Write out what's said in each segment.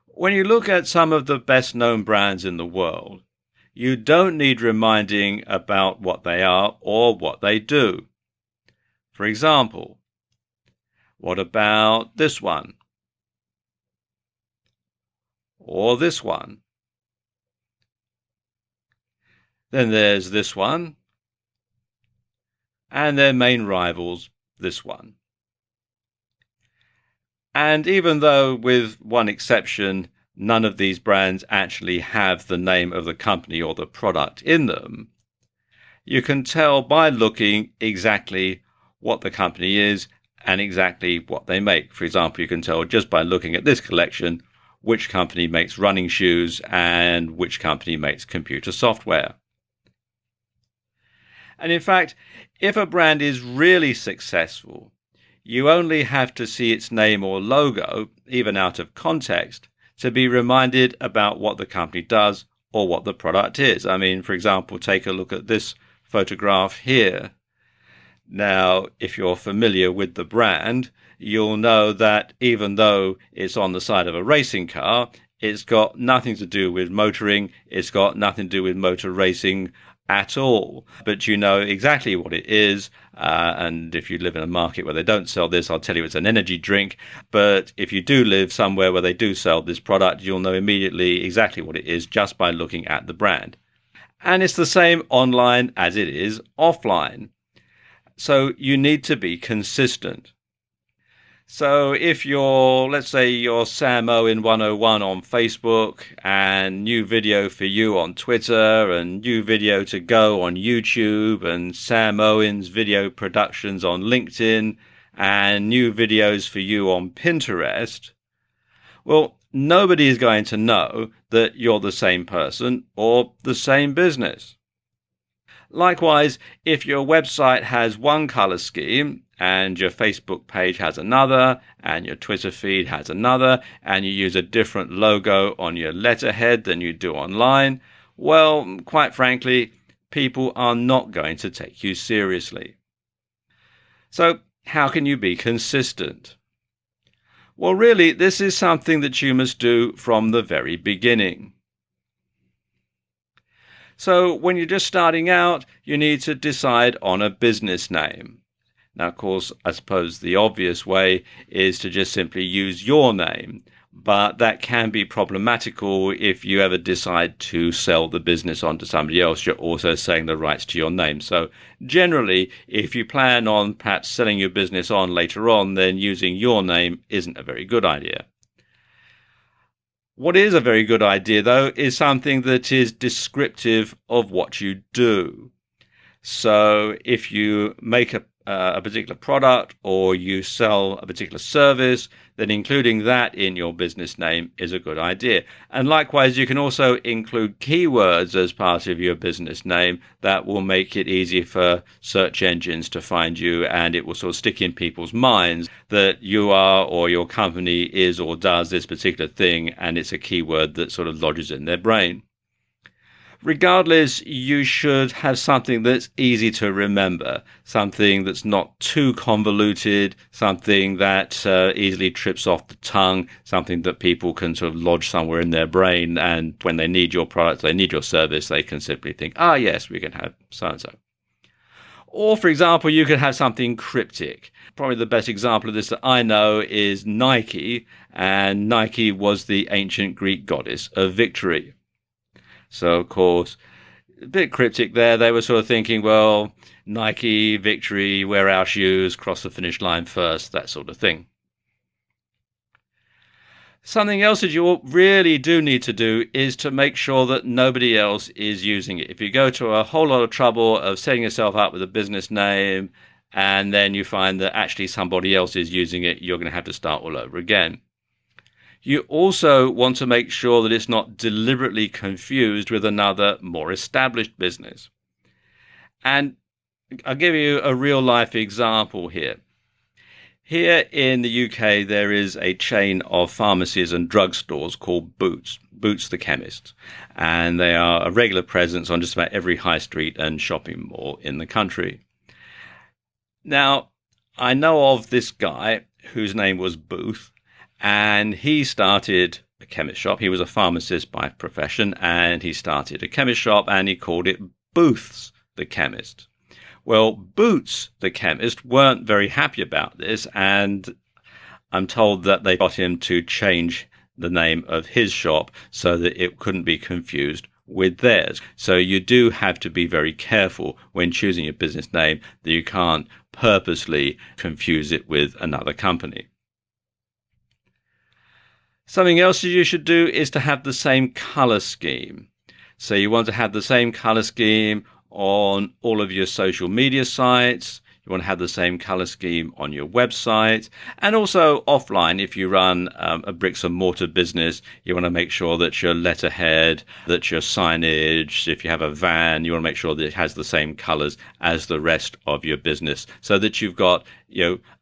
When you look at some of the best known brands in the world, you don't need reminding about what they are or what they do. For example, what about this one? Or this one? Then there's this one, and their main rivals, this one. And even though, with one exception, none of these brands actually have the name of the company or the product in them, you can tell by looking exactly what the company is and exactly what they make. For example, you can tell just by looking at this collection which company makes running shoes and which company makes computer software. And in fact, if a brand is really successful, you only have to see its name or logo, even out of context, to be reminded about what the company does or what the product is. I mean, for example, take a look at this photograph here. Now, if you're familiar with the brand, you'll know that even though it's on the side of a racing car, it's got nothing to do with motoring, it's got nothing to do with motor racing at all. But you know exactly what it is, and if you live in a market where they don't sell this, I'll tell you it's an energy drink. But if you do live somewhere where they do sell this product, you'll know immediately exactly what it is just by looking at the brand. And it's the same online as it is offline. So you need to be consistent. So if let's say you're Sam Owen 101 on Facebook, and new video for you on Twitter, and new video to go on YouTube, and Sam Owen's video productions on LinkedIn, and new videos for you on Pinterest, well, nobody is going to know that you're the same person or the same business. Likewise, if your website has one color scheme and your Facebook page has another and your Twitter feed has another and you use a different logo on your letterhead than you do online, well, quite frankly, people are not going to take you seriously. So how can you be consistent? Well, really, this is something that you must do from the very beginning. So when you're just starting out, you need to decide on a business name. Now, of course, I suppose the obvious way is to just simply use your name, but that can be problematical if you ever decide to sell the business on to somebody else. You're also selling the rights to your name. So generally, if you plan on perhaps selling your business on later on, then using your name isn't a very good idea. What is a very good idea, though, is something that is descriptive of what you do. So if you make a particular product or you sell a particular service, then including that in your business name is a good idea. And likewise, you can also include keywords as part of your business name that will make it easy for search engines to find you, and it will sort of stick in people's minds that you are or your company is or does this particular thing, and it's a keyword that sort of lodges in their brain. Regardless, you should have something that's easy to remember, something that's not too convoluted, something that easily trips off the tongue, something that people can sort of lodge somewhere in their brain, and when they need your product, they need your service, they can simply think, yes, we can have so-and-so. Or, for example, you could have something cryptic. Probably the best example of this that I know is Nike, and Nike was the ancient Greek goddess of victory. So, of course, a bit cryptic there. They were sort of thinking, well, Nike, victory, wear our shoes, cross the finish line first, that sort of thing. Something else that you really do need to do is to make sure that nobody else is using it. If you go to a whole lot of trouble of setting yourself up with a business name and then you find that actually somebody else is using it, you're going to have to start all over again. You also want to make sure that it's not deliberately confused with another more established business. And I'll give you a real life example here. Here in the UK, there is a chain of pharmacies and drugstores called Boots the Chemist. And they are a regular presence on just about every high street and shopping mall in the country. Now, I know of this guy whose name was Booth, and he started a chemist shop. He was a pharmacist by profession, and he started a chemist shop, and he called it Booths the Chemist. Well, Boots the Chemist weren't very happy about this, and I'm told that they got him to change the name of his shop so that it couldn't be confused with theirs. So you do have to be very careful when choosing your business name that you can't purposely confuse it with another company. Something else you should do is to have the same color scheme. So you want to have the same color scheme on all of your social media sites. You want to have the same color scheme on your website, and also offline. If you run a bricks and mortar business, you want to make sure that your letterhead, that your signage, if you have a van, you want to make sure that it has the same colors as the rest of your business, so that you've got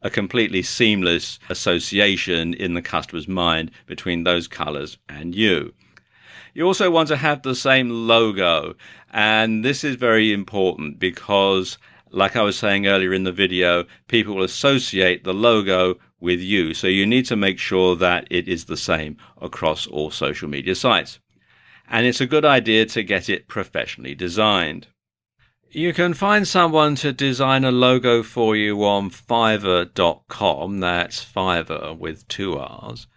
a completely seamless association in the customer's mind between those colors and you. You also want to have the same logo, and this is very important because, like I was saying earlier in the video, people will associate the logo with you. So you need to make sure that it is the same across all social media sites. And it's a good idea to get it professionally designed. You can find someone to design a logo for you on Fiverr.com. That's Fiverr with 2 R's.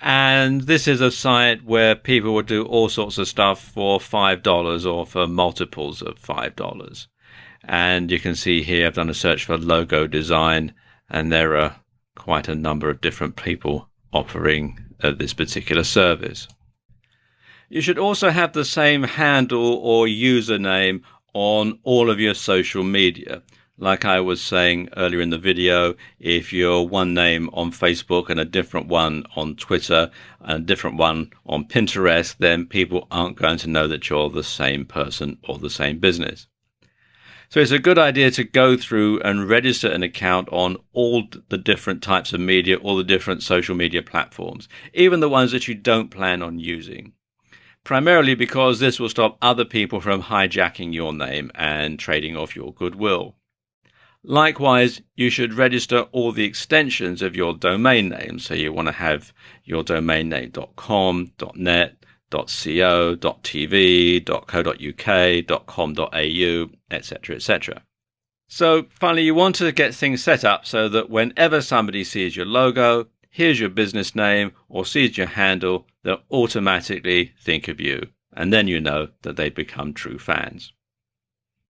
And this is a site where people will do all sorts of stuff for $5 or for multiples of $5. And you can see here I've done a search for logo design, and there are quite a number of different people offering this particular service. You should also have the same handle or username on all of your social media. Like I was saying earlier in the video, if you're one name on Facebook and a different one on Twitter and a different one on Pinterest, then people aren't going to know that you're the same person or the same business. So it's a good idea to go through and register an account on all the different types of media, all the different social media platforms, even the ones that you don't plan on using. Primarily because this will stop other people from hijacking your name and trading off your goodwill. Likewise, you should register all the extensions of your domain name. So you want to have your domain name .com, .net, .co, .tv, .co.uk, .com.au, etc., etc. So finally, you want to get things set up so that whenever somebody sees your logo, hears your business name, or sees your handle, they'll automatically think of you. And then you know that they've become true fans.